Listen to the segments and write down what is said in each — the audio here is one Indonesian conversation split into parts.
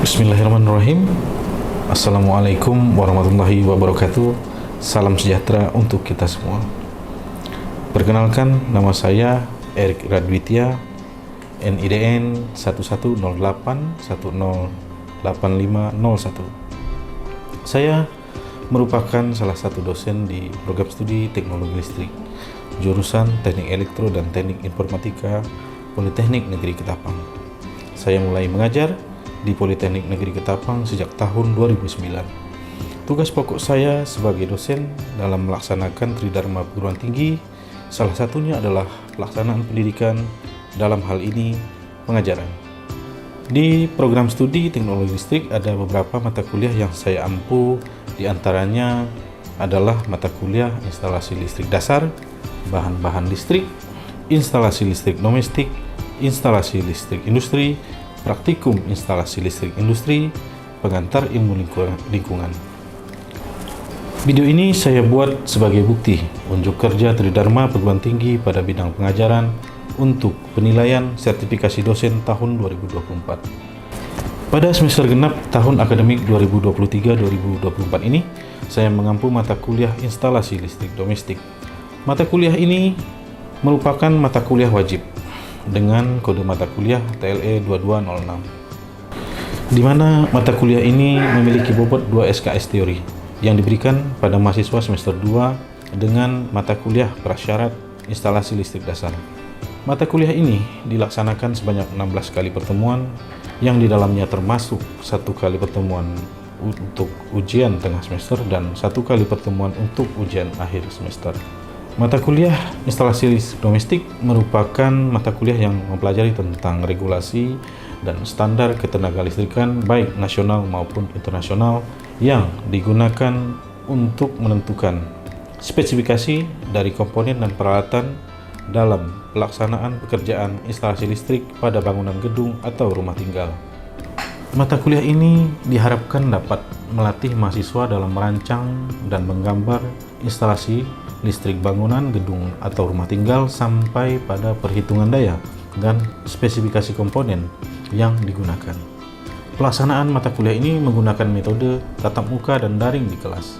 Bismillahirrahmanirrahim. Assalamualaikum warahmatullahi wabarakatuh. Salam sejahtera untuk kita semua. Perkenalkan, nama saya Erik Radwitya, NIDN 1108108501. Saya merupakan salah satu dosen di program studi Teknologi Listrik, jurusan Teknik Elektro dan Teknik Informatika Politeknik Negeri Ketapang. Saya mulai mengajar di Politeknik Negeri Ketapang sejak tahun 2009. Tugas pokok saya sebagai dosen dalam melaksanakan Tridharma perguruan tinggi, salah satunya adalah pelaksanaan pendidikan, dalam hal ini pengajaran. Di program studi Teknologi Listrik ada beberapa mata kuliah yang saya ampu, diantaranya adalah mata kuliah instalasi listrik dasar, bahan-bahan listrik, instalasi listrik domestik, instalasi listrik industri, praktikum instalasi listrik industri, pengantar ilmu lingkungan. Video ini saya buat sebagai bukti unjuk kerja Tridharma perguruan tinggi pada bidang pengajaran untuk penilaian sertifikasi dosen tahun 2024. Pada semester genap tahun akademik 2023-2024 ini, saya mengampu mata kuliah instalasi listrik domestik. Mata kuliah ini merupakan mata kuliah wajib dengan kode mata kuliah TLE 2206, di mana mata kuliah ini memiliki bobot 2 SKS teori yang diberikan pada mahasiswa semester 2 dengan mata kuliah prasyarat instalasi listrik dasar. Mata kuliah ini dilaksanakan sebanyak 16 kali pertemuan, yang di dalamnya termasuk 1 kali pertemuan untuk ujian tengah semester dan 1 kali pertemuan untuk ujian akhir semester. Mata kuliah instalasi listrik domestik merupakan mata kuliah yang mempelajari tentang regulasi dan standar ketenaga listrikan baik nasional maupun internasional yang digunakan untuk menentukan spesifikasi dari komponen dan peralatan dalam pelaksanaan pekerjaan instalasi listrik pada bangunan gedung atau rumah tinggal. Mata kuliah ini diharapkan dapat melatih mahasiswa dalam merancang dan menggambar instalasi listrik bangunan, gedung, atau rumah tinggal sampai pada perhitungan daya dan spesifikasi komponen yang digunakan. Pelaksanaan mata kuliah ini menggunakan metode tatap muka dan daring di kelas.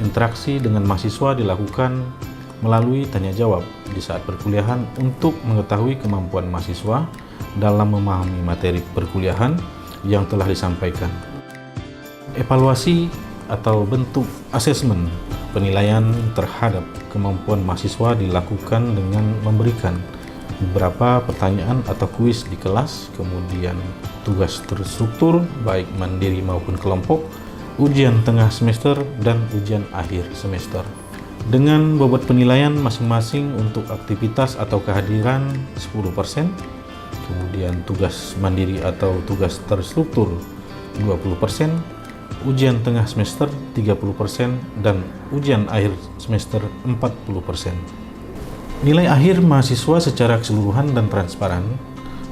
Interaksi dengan mahasiswa dilakukan melalui tanya jawab di saat perkuliahan untuk mengetahui kemampuan mahasiswa dalam memahami materi perkuliahan yang telah disampaikan. Evaluasi atau bentuk asesmen penilaian terhadap kemampuan mahasiswa dilakukan dengan memberikan beberapa pertanyaan atau kuis di kelas, kemudian tugas terstruktur baik mandiri maupun kelompok, ujian tengah semester, dan ujian akhir semester. Dengan bobot penilaian masing-masing untuk aktivitas atau kehadiran 10%, kemudian tugas mandiri atau tugas terstruktur 20%, ujian tengah semester 30%, dan ujian akhir semester 40%. Nilai akhir mahasiswa secara keseluruhan dan transparan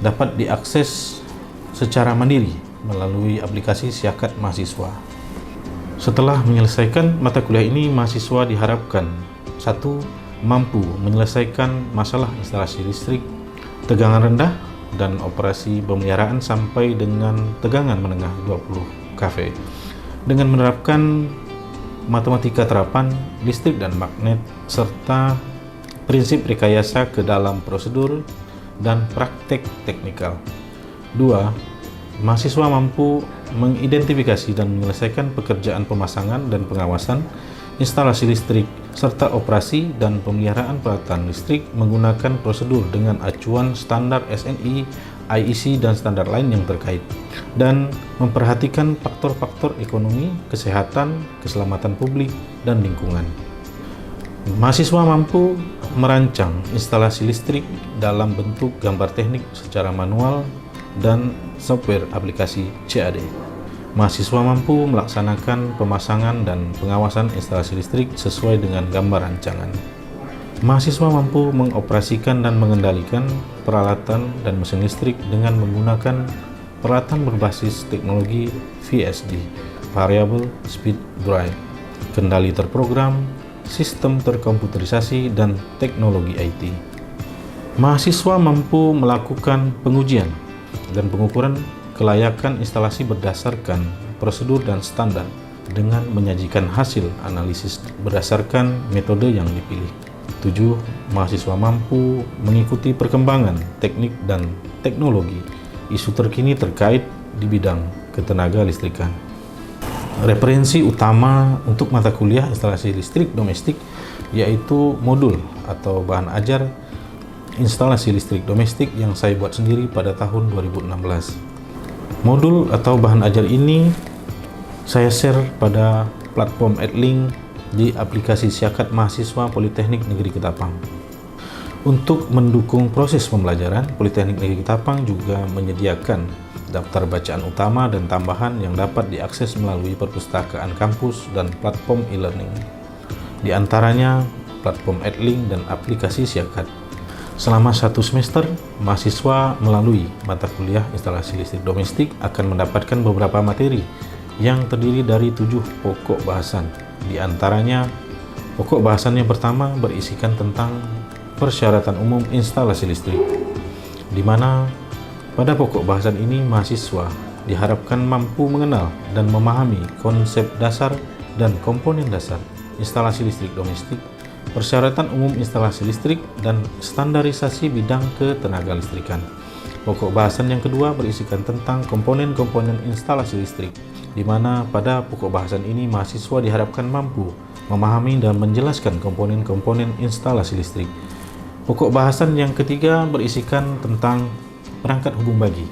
dapat diakses secara mandiri melalui aplikasi Syakat Mahasiswa. Setelah menyelesaikan mata kuliah ini, mahasiswa diharapkan 1. Mampu menyelesaikan masalah instalasi listrik tegangan rendah dan operasi pemeliharaan sampai dengan tegangan menengah 20 kV dengan menerapkan matematika terapan listrik dan magnet serta prinsip rekayasa ke dalam prosedur dan praktek teknikal. 2. Mahasiswa mampu mengidentifikasi dan menyelesaikan pekerjaan pemasangan dan pengawasan instalasi listrik serta operasi dan pemeliharaan peralatan listrik menggunakan prosedur dengan acuan standar SNI, IEC, dan standar lain yang terkait, dan memperhatikan faktor-faktor ekonomi, kesehatan, keselamatan publik, dan lingkungan. Mahasiswa mampu merancang instalasi listrik dalam bentuk gambar teknik secara manual dan software aplikasi CAD. Mahasiswa mampu melaksanakan pemasangan dan pengawasan instalasi listrik sesuai dengan gambar rancangan. Mahasiswa mampu mengoperasikan dan mengendalikan peralatan dan mesin listrik dengan menggunakan peralatan berbasis teknologi VSD, Variable Speed Drive, kendali terprogram, sistem terkomputerisasi, dan teknologi IT. Mahasiswa mampu melakukan pengujian dan pengukuran kelayakan instalasi berdasarkan prosedur dan standar dengan menyajikan hasil analisis berdasarkan metode yang dipilih. 7. Mahasiswa mampu mengikuti perkembangan teknik dan teknologi isu terkini terkait di bidang ketenaga listrikan. Referensi utama untuk mata kuliah instalasi listrik domestik yaitu modul atau bahan ajar instalasi listrik domestik yang saya buat sendiri pada tahun 2016. Modul atau bahan ajar ini saya share pada platform Adlink di aplikasi Syakat Mahasiswa Politeknik Negeri Ketapang. Untuk mendukung proses pembelajaran, Politeknik Negeri Ketapang juga menyediakan daftar bacaan utama dan tambahan yang dapat diakses melalui perpustakaan kampus dan platform e-learning. Di antaranya platform Adlink dan aplikasi Syakat. Selama 1 semester, mahasiswa melalui mata kuliah instalasi listrik domestik akan mendapatkan beberapa materi yang terdiri dari 7 pokok bahasan. Di antaranya, pokok bahasan yang pertama berisikan tentang persyaratan umum instalasi listrik, di mana pada pokok bahasan ini mahasiswa diharapkan mampu mengenal dan memahami konsep dasar dan komponen dasar instalasi listrik domestik, persyaratan umum instalasi listrik, dan standarisasi bidang ketenaga listrikan. Pokok bahasan yang kedua berisikan tentang komponen-komponen instalasi listrik, di mana pada pokok bahasan ini mahasiswa diharapkan mampu memahami dan menjelaskan komponen-komponen instalasi listrik. Pokok bahasan yang ketiga berisikan tentang perangkat hubung bagi,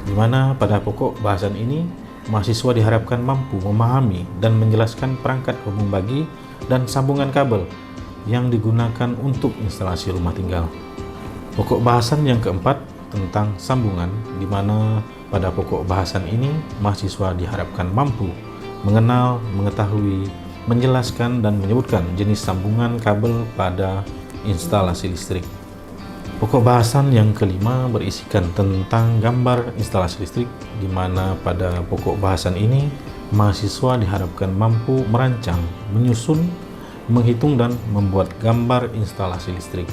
di mana pada pokok bahasan ini mahasiswa diharapkan mampu memahami dan menjelaskan perangkat hubung bagi dan sambungan kabel yang digunakan untuk instalasi rumah tinggal. Pokok bahasan yang keempat tentang sambungan, di mana pada pokok bahasan ini mahasiswa diharapkan mampu mengenal, mengetahui, menjelaskan, dan menyebutkan jenis sambungan kabel pada instalasi listrik. Pokok bahasan yang kelima berisikan tentang gambar instalasi listrik, di mana pada pokok bahasan ini mahasiswa diharapkan mampu merancang, menyusun, menghitung, dan membuat gambar instalasi listrik.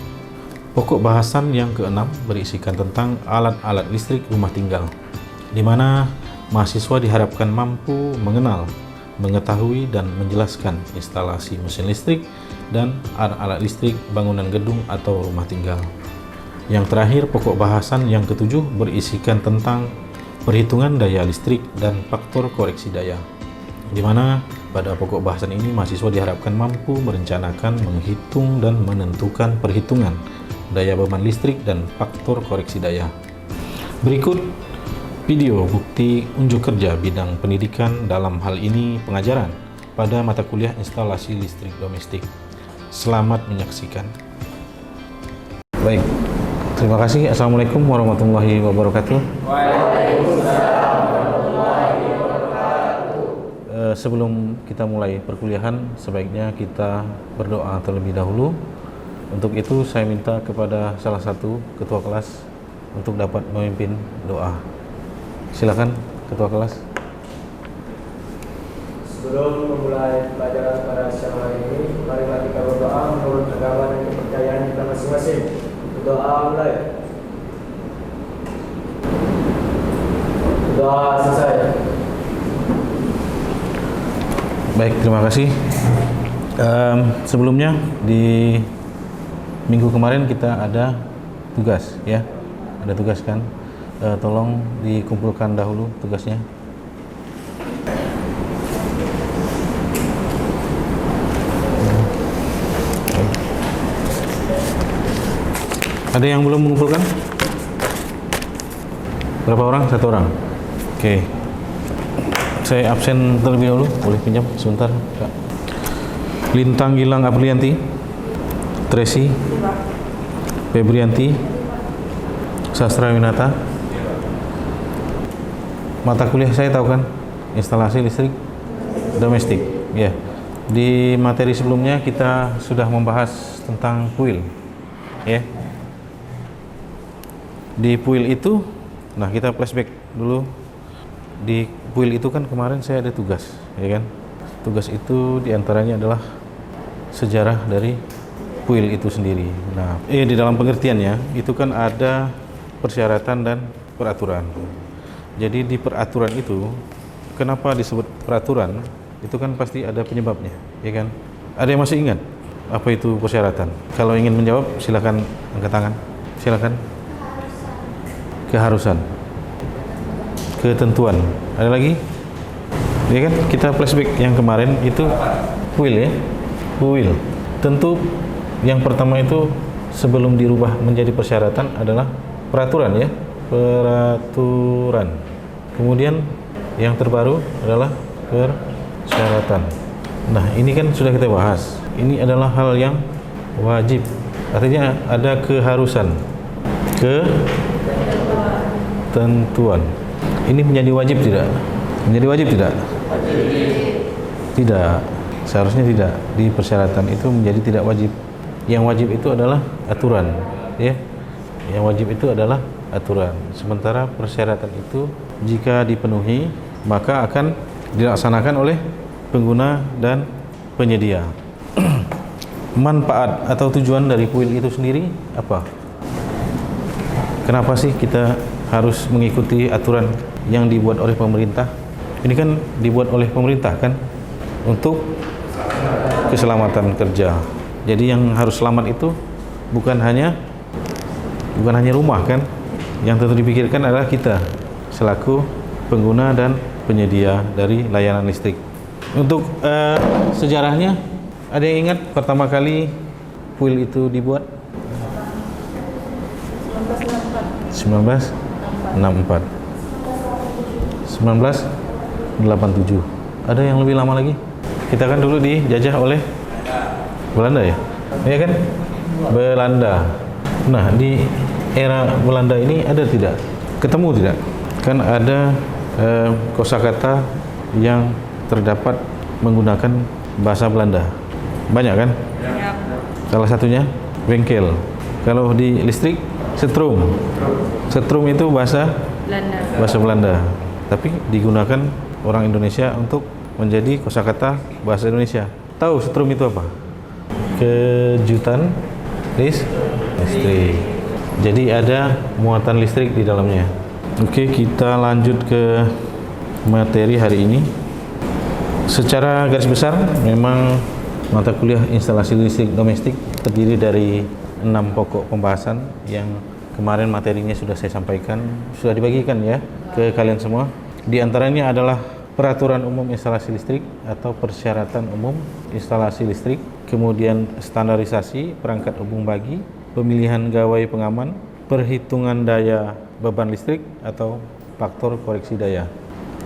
Pokok bahasan yang keenam berisikan tentang alat-alat listrik rumah tinggal, di mana mahasiswa diharapkan mampu mengenal, mengetahui, dan menjelaskan instalasi mesin listrik dan alat-alat listrik bangunan gedung atau rumah tinggal. Yang terakhir, pokok bahasan yang ketujuh berisikan tentang perhitungan daya listrik dan faktor koreksi daya, di mana pada pokok bahasan ini mahasiswa diharapkan mampu merencanakan, menghitung, dan menentukan perhitungan daya beban listrik dan faktor koreksi daya. Berikut video bukti unjuk kerja bidang pendidikan, dalam hal ini pengajaran pada mata kuliah instalasi listrik domestik. Selamat menyaksikan. Baik, terima kasih. Assalamualaikum warahmatullahi wabarakatuh. Sebelum kita mulai perkuliahan, sebaiknya kita berdoa terlebih dahulu. Untuk itu saya minta kepada salah satu ketua kelas untuk dapat memimpin doa. Silakan ketua kelas. Sebelum memulai pelajaran pada siang hari ini, marilah kita berdoa menurut agama dan kepercayaan kita masing-masing. Berdoa mulai. Doa selesai. Baik, terima kasih. Sebelumnya di minggu kemarin kita ada tugas, ya, ada tugas kan? Tolong dikumpulkan dahulu tugasnya. Ada yang belum mengumpulkan? Berapa orang? 1 orang. Oke. Saya absen terlebih dahulu. Boleh pinjam sebentar, Kak? Lintang Gilang Aprianti, Tracy, Febrianti, Sastra Winata. Mata kuliah saya tahu kan? Instalasi listrik domestik. Ya. Di materi sebelumnya kita sudah membahas tentang kuil. Ya. Di puil itu, nah kita flashback dulu. Di puil itu kan kemarin saya ada tugas, ya kan? Tugas itu diantaranya adalah sejarah dari puil itu sendiri. Nah, di dalam pengertiannya itu kan ada persyaratan dan peraturan. Jadi di peraturan itu, kenapa disebut peraturan? Itu kan pasti ada penyebabnya, ya kan? Ada yang masih ingat apa itu persyaratan? Kalau ingin menjawab, silakan angkat tangan. Silakan. Keharusan. Ketentuan. Ada lagi? Ya kan? Kita flashback yang kemarin itu will ya. Will. Tentu yang pertama itu sebelum dirubah menjadi persyaratan adalah peraturan ya. Peraturan. Kemudian yang terbaru adalah persyaratan. Nah, ini kan sudah kita bahas. Ini adalah hal yang wajib. Artinya ada keharusan. Ketentuan. Ini menjadi wajib tidak? Menjadi wajib tidak? Tidak. Seharusnya tidak. Di persyaratan itu menjadi tidak wajib. Yang wajib itu adalah aturan, ya. Yang wajib itu adalah aturan. Sementara persyaratan itu jika dipenuhi maka akan dilaksanakan oleh pengguna dan penyedia. Manfaat atau tujuan dari PUIL itu sendiri apa? Kenapa sih kita harus mengikuti aturan yang dibuat oleh pemerintah? Ini kan dibuat oleh pemerintah kan untuk keselamatan kerja. Jadi yang harus selamat itu bukan hanya rumah kan? Yang tentu dipikirkan adalah kita selaku pengguna dan penyedia dari layanan listrik. Untuk sejarahnya, ada yang ingat pertama kali PUIL itu dibuat? 1964. 1987. Ada yang lebih lama lagi? Kita kan dulu dijajah oleh Belanda ya? Iya kan? Belanda. Nah, di era Belanda ini ada tidak? Ketemu tidak? Kan ada kosakata yang terdapat menggunakan bahasa Belanda. Banyak kan? Ya. Salah satunya bengkel. Kalau di listrik, setrum. Setrum itu bahasa Belanda. Tapi digunakan orang Indonesia untuk menjadi kosakata bahasa Indonesia. Tahu setrum itu apa? Kejutan listrik. Jadi ada muatan listrik di dalamnya. Oke, kita lanjut ke materi hari ini. Secara garis besar, memang mata kuliah instalasi listrik domestik terdiri dari 6 pokok pembahasan yang kemarin materinya sudah saya sampaikan, sudah dibagikan ya ke kalian semua. Di antaranya adalah peraturan umum instalasi listrik atau persyaratan umum instalasi listrik, kemudian standarisasi perangkat umum bagi, pemilihan gawai pengaman, perhitungan daya beban listrik atau faktor koreksi daya.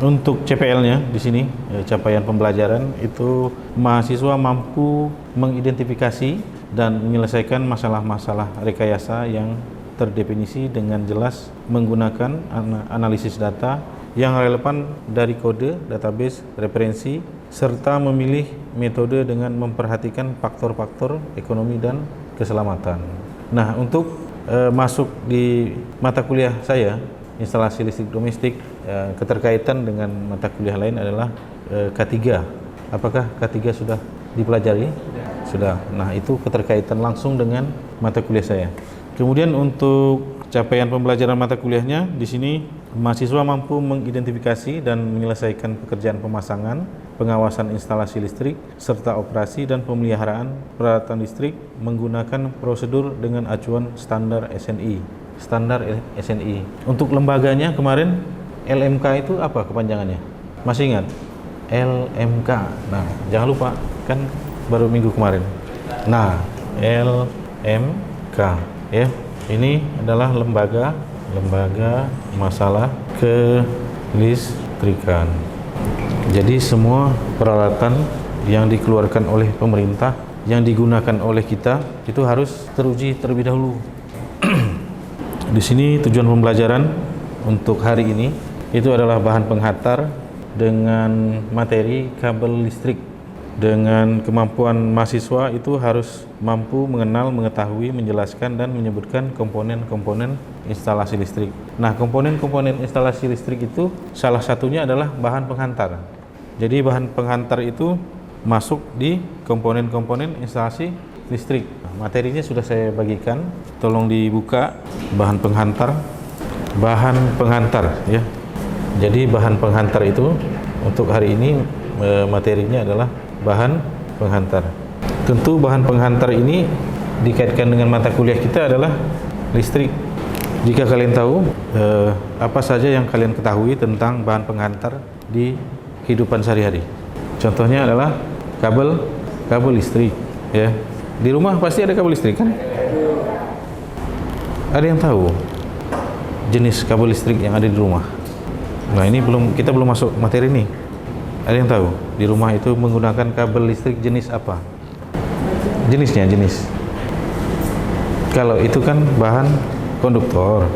Untuk CPL-nya di sini capaian pembelajaran itu mahasiswa mampu mengidentifikasi dan menyelesaikan masalah-masalah rekayasa yang terdefinisi dengan jelas menggunakan analisis data yang relevan dari kode, database, referensi, serta memilih metode dengan memperhatikan faktor-faktor ekonomi dan keselamatan. Nah, untuk masuk di mata kuliah saya, instalasi listrik domestik, keterkaitan dengan mata kuliah lain adalah K3. Apakah K3 sudah dipelajari? Sudah. Nah, itu keterkaitan langsung dengan mata kuliah saya. Kemudian untuk capaian pembelajaran mata kuliahnya, di sini mahasiswa mampu mengidentifikasi dan menyelesaikan pekerjaan pemasangan, pengawasan instalasi listrik, serta operasi dan pemeliharaan peralatan listrik menggunakan prosedur dengan acuan standar SNI. Standar SNI. Untuk lembaganya kemarin LMK itu apa kepanjangannya? Masih ingat? LMK. Nah, jangan lupa, kan baru minggu kemarin. Nah, LMK ya. Ini adalah lembaga masalah kelistrikan. Jadi semua peralatan yang dikeluarkan oleh pemerintah, yang digunakan oleh kita itu harus teruji terlebih dahulu. Di sini tujuan pembelajaran untuk hari ini itu adalah bahan penghantar dengan materi kabel listrik. Dengan kemampuan mahasiswa itu harus mampu mengenal, mengetahui, menjelaskan dan menyebutkan komponen-komponen instalasi listrik. Nah, komponen-komponen instalasi listrik itu salah satunya adalah bahan penghantar. Jadi bahan penghantar itu masuk di komponen-komponen instalasi listrik. Nah, materinya sudah saya bagikan, tolong dibuka bahan penghantar ya. Jadi bahan penghantar itu untuk hari ini materinya adalah bahan penghantar. Tentu bahan penghantar ini dikaitkan dengan mata kuliah kita adalah listrik. Jika kalian tahu apa saja yang kalian ketahui tentang bahan penghantar di kehidupan sehari-hari. Contohnya adalah kabel listrik, ya. Di rumah pasti ada kabel listrik kan? Ada yang tahu jenis kabel listrik yang ada di rumah? Nah, ini kita belum masuk materi nih. Ada yang tahu di rumah itu menggunakan kabel listrik jenis apa? Jenisnya. Kalau itu kan bahan konduktor.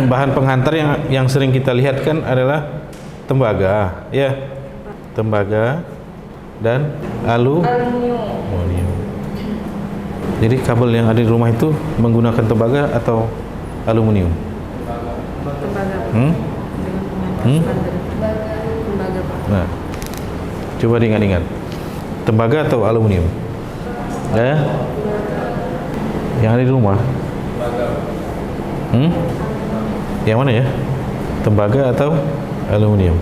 Bahan penghantar yang sering kita lihat kan adalah tembaga, ya. Tembaga dan aluminium. Jadi kabel yang ada di rumah itu menggunakan tembaga atau aluminium? Tembaga. Tembaga, Pak. Nah, coba diingat-ingat. Tembaga atau aluminium? Yang ada di rumah? Yang mana ya? Tembaga atau aluminium?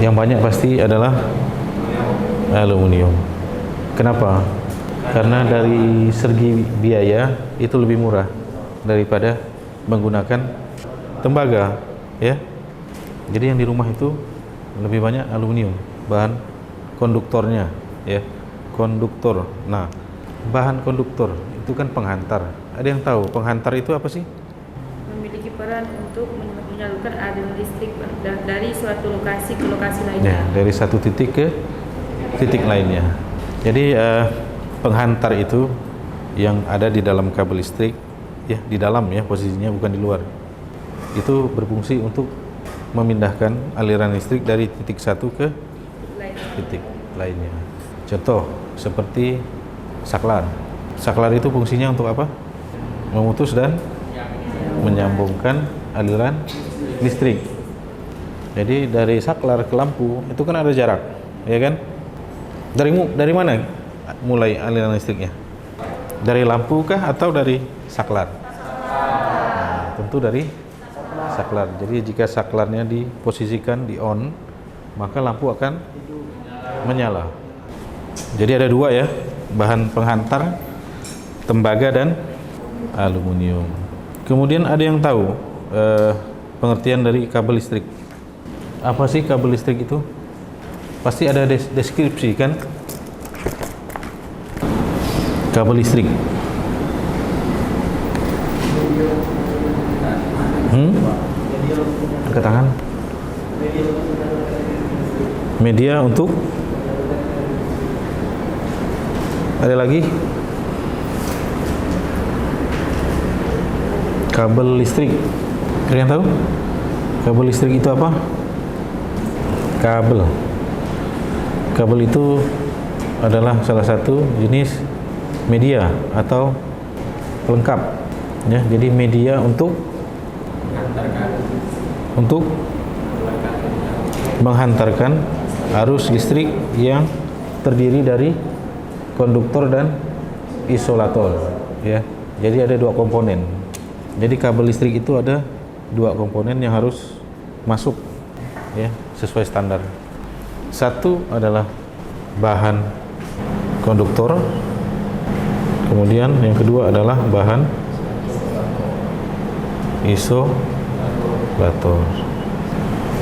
Yang banyak pasti adalah aluminium. Kenapa? Karena dari segi biaya itu lebih murah daripada menggunakan tembaga, ya. Jadi yang di rumah itu lebih banyak aluminium, bahan konduktornya, ya. Konduktor. Nah, bahan konduktor itu kan penghantar. Ada yang tahu penghantar itu apa sih? Memiliki peran untuk menyalurkan aliran listrik dari suatu lokasi ke lokasi lainnya. Ya, dari satu titik ke titik lainnya. Jadi penghantar itu yang ada di dalam kabel listrik, ya, di dalam ya posisinya, bukan di luar. Itu berfungsi untuk memindahkan aliran listrik dari titik satu ke titik lainnya. Contoh seperti saklar. Saklar itu fungsinya untuk apa? Memutus dan menyambungkan aliran listrik. Jadi dari saklar ke lampu itu kan ada jarak, ya kan? Dari mana mulai aliran listriknya? Dari lampu kah atau dari saklar? Nah, tentu dari saklar. Jadi jika saklarnya diposisikan di on, maka lampu akan menyala. Jadi ada dua ya, bahan penghantar, tembaga dan aluminium. Kemudian ada yang tahu pengertian dari kabel listrik. Apa sih kabel listrik itu? Pasti ada deskripsi kan? Kabel listrik. Angkat tangan. Media untuk. Ada lagi? Kabel listrik. Ada yang tahu? Kabel listrik itu apa? Kabel itu adalah salah satu jenis media atau pelengkap, ya. Jadi media untuk menghantarkan arus listrik yang terdiri dari konduktor dan isolator, ya. Jadi ada dua komponen. Jadi kabel listrik itu ada dua komponen yang harus masuk, ya, sesuai standar. Satu adalah bahan konduktor, kemudian yang kedua adalah bahan isolator.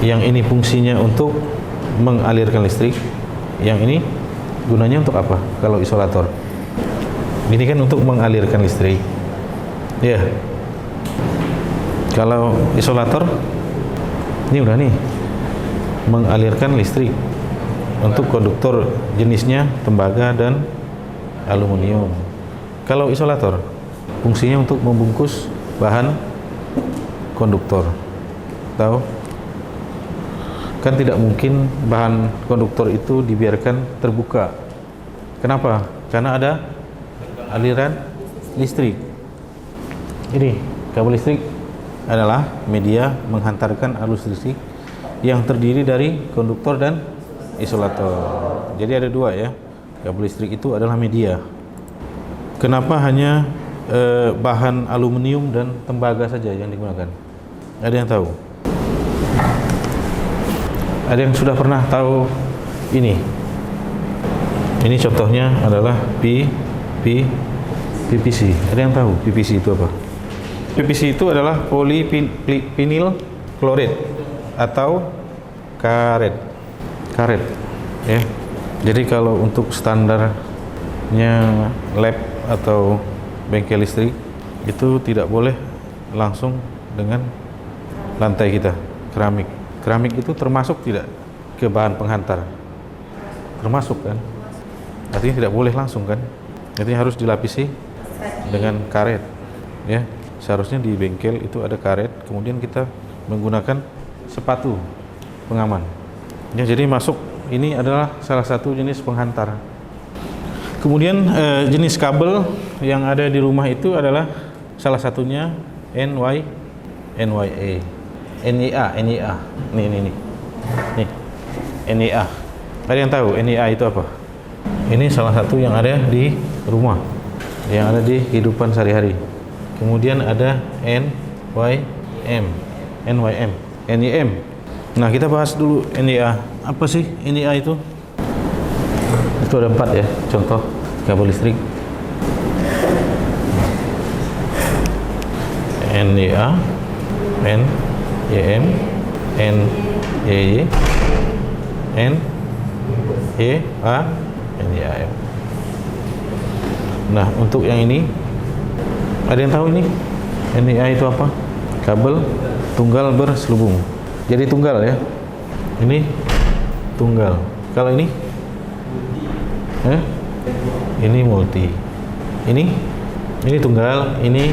Yang ini fungsinya untuk mengalirkan listrik, yang ini gunanya untuk apa? Kalau isolator, ini kan untuk mengalirkan listrik, ya. Kalau isolator, ini udah nih mengalirkan listrik untuk konduktor jenisnya tembaga dan aluminium. Kalau isolator, fungsinya untuk membungkus bahan konduktor. Tahu? Kan tidak mungkin bahan konduktor itu dibiarkan terbuka. Kenapa? Karena ada aliran listrik. Ini kabel listrik adalah media menghantarkan arus listrik yang terdiri dari konduktor dan isolator. Jadi ada dua ya. Kabel listrik itu adalah media. Kenapa hanya bahan aluminium dan tembaga saja yang digunakan? Ada yang tahu? Ada yang sudah pernah tahu ini? Ini contohnya adalah PVC. Ada yang tahu PVC itu apa? PVC itu adalah polyvinyl chloride atau karet. Ya. Jadi kalau untuk standarnya lab atau bengkel listrik itu tidak boleh langsung dengan lantai kita, keramik. Keramik itu termasuk tidak ke bahan penghantar? Termasuk kan? Artinya tidak boleh langsung kan? Jadi harus dilapisi dengan karet. Ya, seharusnya di bengkel itu ada karet, kemudian kita menggunakan sepatu pengaman. Ya, jadi masuk ini adalah salah satu jenis penghantar. Kemudian jenis kabel yang ada di rumah itu adalah salah satunya NYA. NIA. Nih. NIA. Ada yang tahu NIA itu apa? Ini salah satu yang ada di rumah, yang ada di kehidupan sehari-hari. Kemudian ada NYM. Nah, kita bahas dulu NIA. Apa sih NIA itu? Itu ada 4 ya, contoh kabel listrik. NIA, NYM, NYY, NYA, NYM. Nah, untuk yang ini ada yang tahu ini? NIA itu apa? Kabel tunggal berselubung. Jadi tunggal ya. Ini tunggal. Kalau ini? Ini multi. Ini tunggal, ini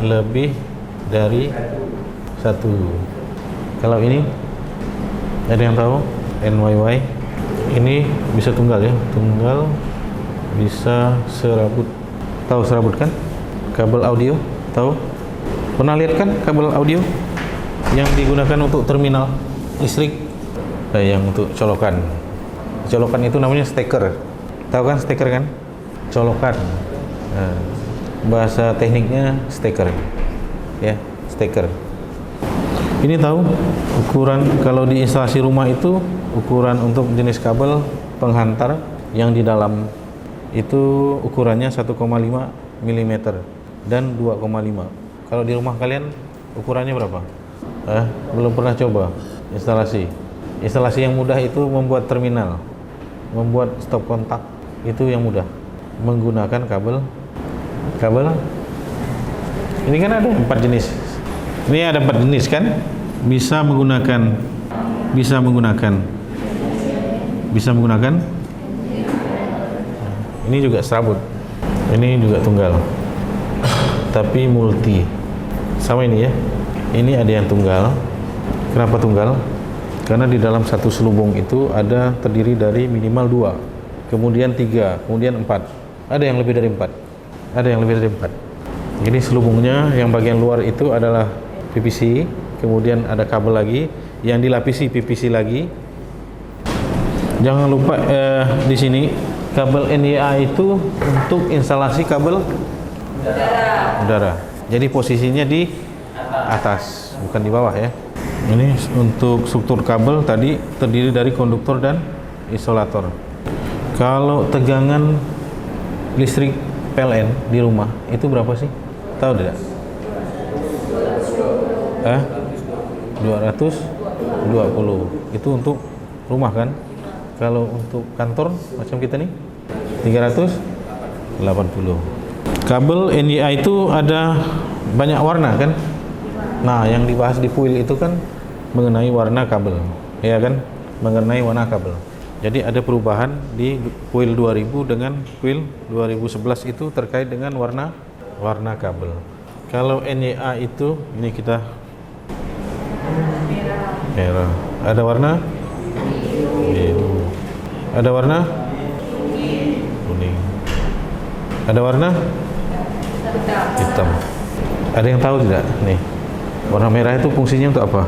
lebih dari satu. Kalau ini ada yang tahu? NYY. Ini bisa tunggal ya. Tunggal bisa serabut. Tahu serabut kan? Kabel audio, tahu? Pernah lihat kan kabel audio yang digunakan untuk terminal listrik? Yang untuk colokan. Colokan itu namanya steker. Tahu kan steker kan? Colokan. Bahasa tekniknya steker. Ya, steker. Ini tahu ukuran kalau di instalasi rumah itu ukuran untuk jenis kabel penghantar yang di dalam itu ukurannya 1,5 mm dan 2,5. Kalau di rumah kalian ukurannya berapa? Belum pernah coba instalasi. Instalasi yang mudah itu membuat terminal, membuat stop kontak, itu yang mudah. Menggunakan kabel. Ini kan ada 4 jenis. Ini ada 4 jenis kan? Bisa menggunakan. Ini juga serabut. Ini juga tunggal. Tapi multi. Sama ini ya. Ini ada yang tunggal. Kenapa tunggal? Karena di dalam satu selubung itu ada terdiri dari minimal 2, kemudian 3, kemudian 4. Ada yang lebih dari 4. Jadi selubungnya yang bagian luar itu adalah PVC, kemudian ada kabel lagi yang dilapisi PVC lagi. Jangan lupa di sini kabel NIA itu untuk instalasi kabel udara. Jadi posisinya di atas, bukan di bawah ya. Ini untuk struktur kabel tadi terdiri dari konduktor dan isolator. Kalau tegangan listrik PLN di rumah itu berapa sih? Tahu tidak? 220. Itu untuk rumah kan? Kalau untuk kantor macam kita nih 380. Kabel NIA itu ada banyak warna kan? Nah, yang dibahas di PUIL itu kan mengenai warna kabel, ya kan? Mengenai warna kabel. Jadi ada perubahan di PUIL 2000 dengan PUIL 2011 itu terkait dengan warna kabel. Kalau NIA itu ini kita merah. Ada warna biru. Ada warna kuning. Ada warna hitam. Ada yang tahu tidak? Nih, warna merah itu fungsinya untuk apa?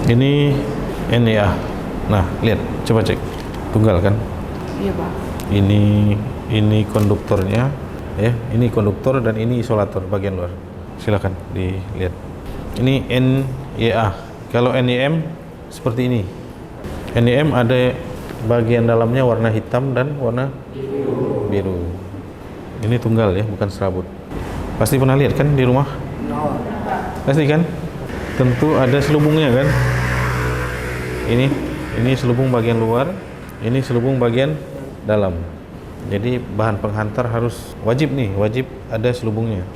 Ini NIA. Nah, lihat, coba cek. Tunggal kan? Iya, Pak. Ini konduktornya, ya. Ini konduktor dan ini isolator bagian luar. Silakan dilihat. Ini NIA. Kalau NIM seperti ini. NIM ada bagian dalamnya warna hitam dan warna biru. Ini tunggal ya, bukan serabut. Pasti pernah lihat kan di rumah? Pasti kan? Tentu ada selubungnya kan? Ini selubung bagian luar, ini selubung bagian dalam. Jadi bahan penghantar harus wajib ada selubungnya.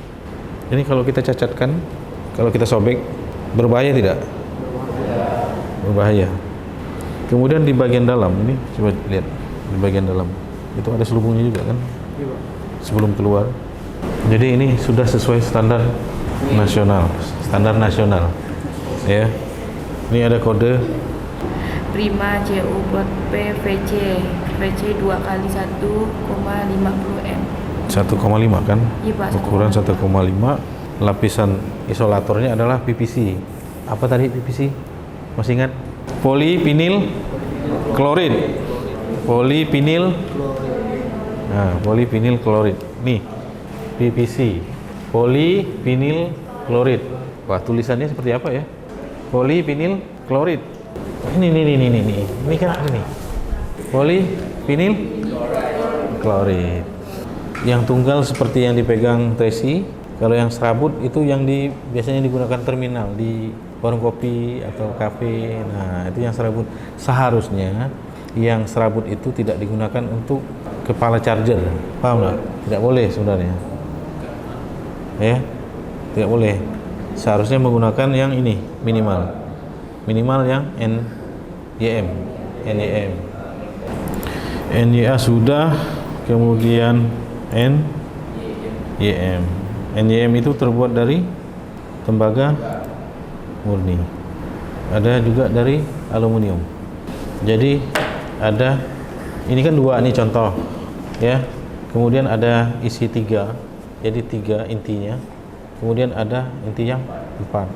Ini kalau kita cacatkan, kalau kita sobek, berbahaya tidak? Berbahaya. Kemudian di bagian dalam, ini coba lihat, di bagian dalam itu ada selubungnya juga kan? Sebelum keluar. Jadi ini sudah sesuai standar nasional, ya. Ini ada kode Prima CU buat P VC 2 kali 1,50 M. 1,5 kan? Iya, Pak, Ukuran 1,5. Lapisan isolatornya adalah PVC. Apa tadi PVC? Masih ingat? Polivinil klorid. Polivinil klorid. Nih, PVC. Polivinil klorid. Wah, tulisannya seperti apa ya? Polivinil klorid. Ini kan ada nih. Polivinil klorid. Yang tunggal seperti yang dipegang Tracy. Kalau yang serabut itu yang biasanya digunakan terminal di warung kopi atau kafe. Nah, itu yang serabut. Seharusnya yang serabut itu tidak digunakan untuk kepala charger. Paham nggak? Tidak boleh sebenarnya. Ya, tidak boleh. Seharusnya menggunakan yang ini minimal yang NYA sudah, kemudian NYM itu terbuat dari tembaga murni, ada juga dari aluminium. Jadi ada, ini kan 2 nih contoh ya, kemudian ada isi 3, jadi 3 intinya, kemudian ada inti yang 4.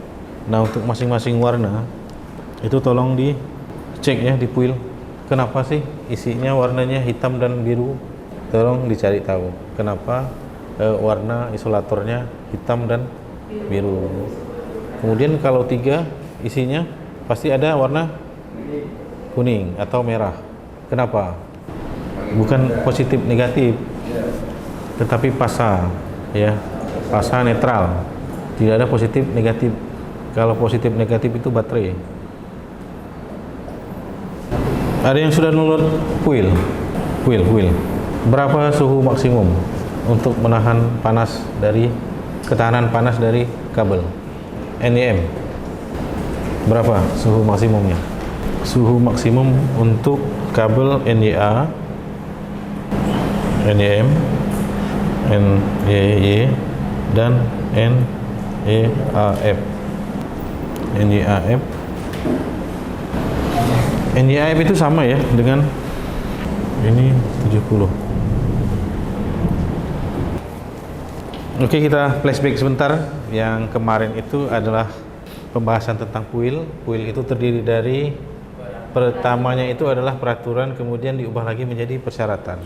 Nah, untuk masing-masing warna itu tolong dicek ya di puil, kenapa sih isinya warnanya hitam dan biru. Tolong dicari tahu kenapa warna isolatornya hitam dan biru. Kemudian kalau 3 isinya pasti ada warna kuning atau merah. Kenapa? Bukan positif negatif, tetapi pasa ya, pasa netral, tidak ada positif negatif. Kalau positif negatif itu baterai. Ada yang sudah download puil. Berapa suhu maksimum untuk menahan panas dari ketahanan panas dari kabel NIM? Berapa suhu maksimumnya? Suhu maksimum untuk kabel NIA, NIM, NYY dan NEAF. NEAF itu sama ya dengan ini 70. Oke, kita flashback sebentar. Yang kemarin itu adalah pembahasan tentang puil. Puil itu terdiri dari, pertamanya itu adalah peraturan, kemudian diubah lagi menjadi persyaratan.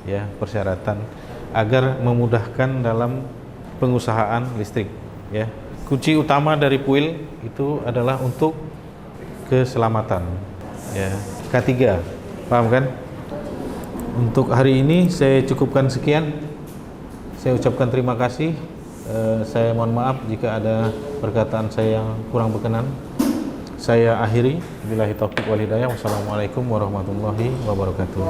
Ya, persyaratan agar memudahkan dalam pengusahaan listrik. Ya, kunci utama dari puil itu adalah untuk keselamatan. Ya, K3, paham kan? Untuk hari ini saya cukupkan sekian. Saya ucapkan terima kasih. Saya mohon maaf jika ada perkataan saya yang kurang berkenan. Saya akhiri. Billahi taufiq wal hidayah. Wassalamualaikum warahmatullahi wabarakatuh.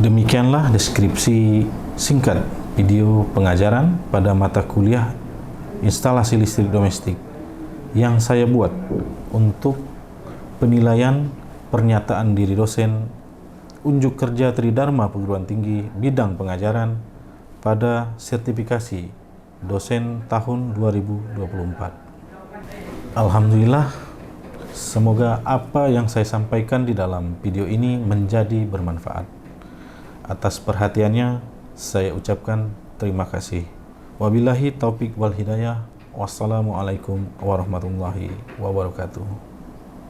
Demikianlah deskripsi singkat video pengajaran pada mata kuliah instalasi listrik domestik yang saya buat untuk penilaian pernyataan diri dosen unjuk kerja Tridharma Perguruan Tinggi bidang pengajaran pada sertifikasi dosen tahun 2024. Alhamdulillah, semoga apa yang saya sampaikan di dalam video ini menjadi bermanfaat. Atas perhatiannya saya ucapkan terima kasih. Wabillahi taufik wal hidayah. Wassalamualaikum warahmatullahi wabarakatuh.